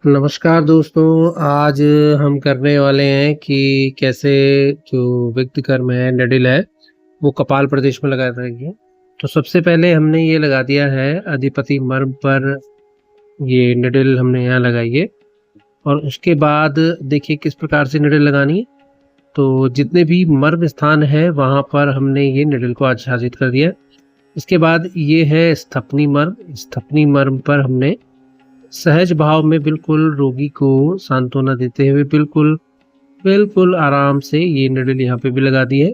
नमस्कार दोस्तों। आज हम करने वाले हैं कि कैसे जो विक्तकर्म है, निडिल है, वो कपाल प्रदेश में लगा रही है। तो सबसे पहले हमने ये लगा दिया है अधिपति मर्म पर, ये निडिल हमने यहाँ लगाई है। और उसके बाद देखिए किस प्रकार से निडिल लगानी है। तो जितने भी मर्म स्थान है वहाँ पर हमने ये निडिल को आच्छादित कर दिया। इसके बाद ये है स्थपनी मर्म। स्थपनी मर्म पर हमने सहज भाव में बिल्कुल रोगी को सांत्वना देते हुए बिल्कुल बिल्कुल आराम से ये निडल यहाँ पे भी लगा दी है।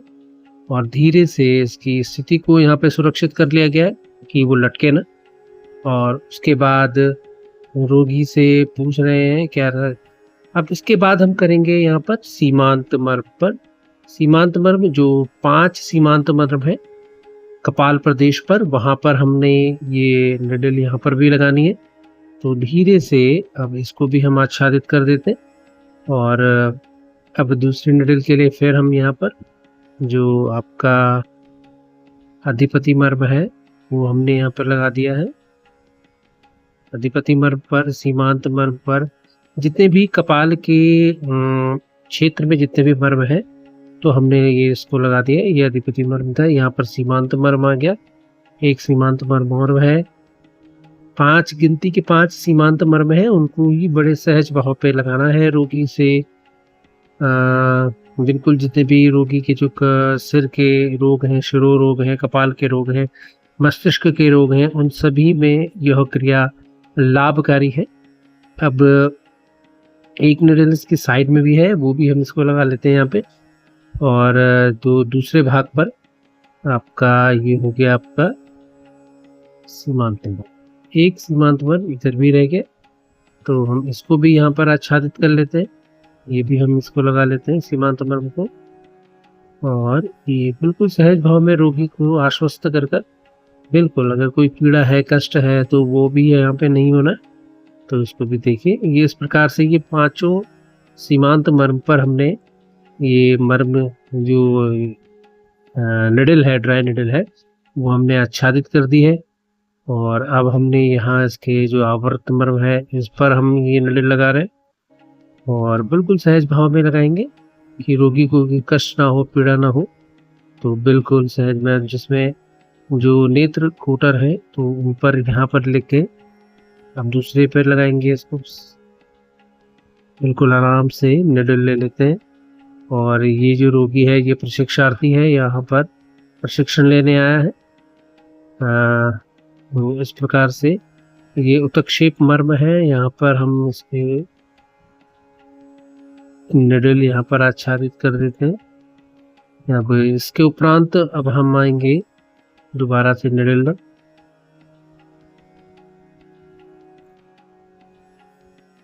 और धीरे से इसकी स्थिति को यहाँ पे सुरक्षित कर लिया गया है कि वो लटके ना। और उसके बाद रोगी से पूछ रहे हैं क्या अब इसके बाद हम करेंगे यहाँ पर सीमांत मर्म पर। सीमांत मर्म जो 5 सीमांत मर्म है कपाल प्रदेश पर, वहां पर हमने ये निडल यहाँ पर भी लगानी है। तो धीरे से अब इसको भी हम आच्छादित कर देते हैं। और अब दूसरी निडल के लिए फिर हम यहाँ पर जो आपका अधिपति मर्म है वो हमने यहाँ पर लगा दिया है। अधिपति मर्म पर, सीमांत मर्म पर, जितने भी कपाल के क्षेत्र में जितने भी मर्म है तो हमने ये इसको लगा दिया। ये अधिपति मर्म था, यहाँ पर सीमांत मर्म आ गया। एक सीमांत मर्म और है, 5 गिनती के 5 सीमांत मर्म है, उनको ही बड़े सहज भाव पे लगाना है। रोगी से बिल्कुल जितने भी रोगी के जो सिर के रोग हैं, शिरो रोग हैं, कपाल के रोग हैं, मस्तिष्क के रोग हैं, उन सभी में यह क्रिया लाभकारी है। अब एक निडल इसकी साइड में भी है, वो भी हम इसको लगा लेते हैं यहाँ पे। और दूसरे भाग पर आपका ये हो गया आपका सीमांत मर्म। एक सीमांत मर्म इधर भी रह गया, तो हम इसको भी यहाँ पर आच्छादित कर लेते हैं। ये भी हम इसको लगा लेते हैं सीमांत मर्म को। और ये बिल्कुल सहज भाव में रोगी को आश्वस्त कर बिल्कुल, अगर कोई पीड़ा है, कष्ट है, तो वो भी यहाँ पे नहीं होना। तो इसको भी देखिए, ये इस प्रकार से ये 5 सीमांत मर्म पर हमने ये मर्म जो निडल है, ड्राई निडल है, वो हमने आच्छादित कर दी है। और अब हमने यहाँ इसके जो आवर्त मर्म है इस पर हम ये निडल लगा रहे हैं। और बिल्कुल सहज भाव में लगाएंगे कि रोगी को कष्ट ना हो, पीड़ा ना हो। तो बिल्कुल सहज में, जिसमें जो नेत्र कोटर है तो ऊपर यहाँ पर लिख के हम दूसरे पर लगाएंगे इसको। बिल्कुल आराम से निडल ले लेते हैं। और ये जो रोगी है ये प्रशिक्षार्थी है, यहाँ पर प्रशिक्षण लेने आया है। इस प्रकार से ये उत्क्षेप मर्म है, यहाँ पर हम इसके निडल यहाँ पर आच्छादित कर देते हैं। अब इसके उपरांत अब हम आएंगे दोबारा से निडल,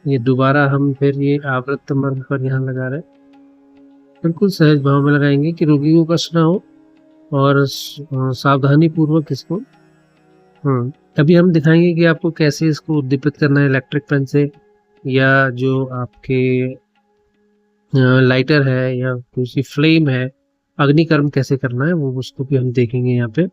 ये दोबारा हम फिर ये आवृत्त मर्म पर यहाँ लगा रहे हैं। बिल्कुल सहज भाव में लगाएंगे कि रोगी को कष्ट ना हो और सावधानी पूर्वक इसको अभी हम दिखाएंगे कि आपको कैसे इसको उद्दीपित करना है इलेक्ट्रिक पेन से, या जो आपके लाइटर है या दूसरी फ्लेम है, अग्निकर्म कैसे करना है वो उसको भी हम देखेंगे यहाँ पे।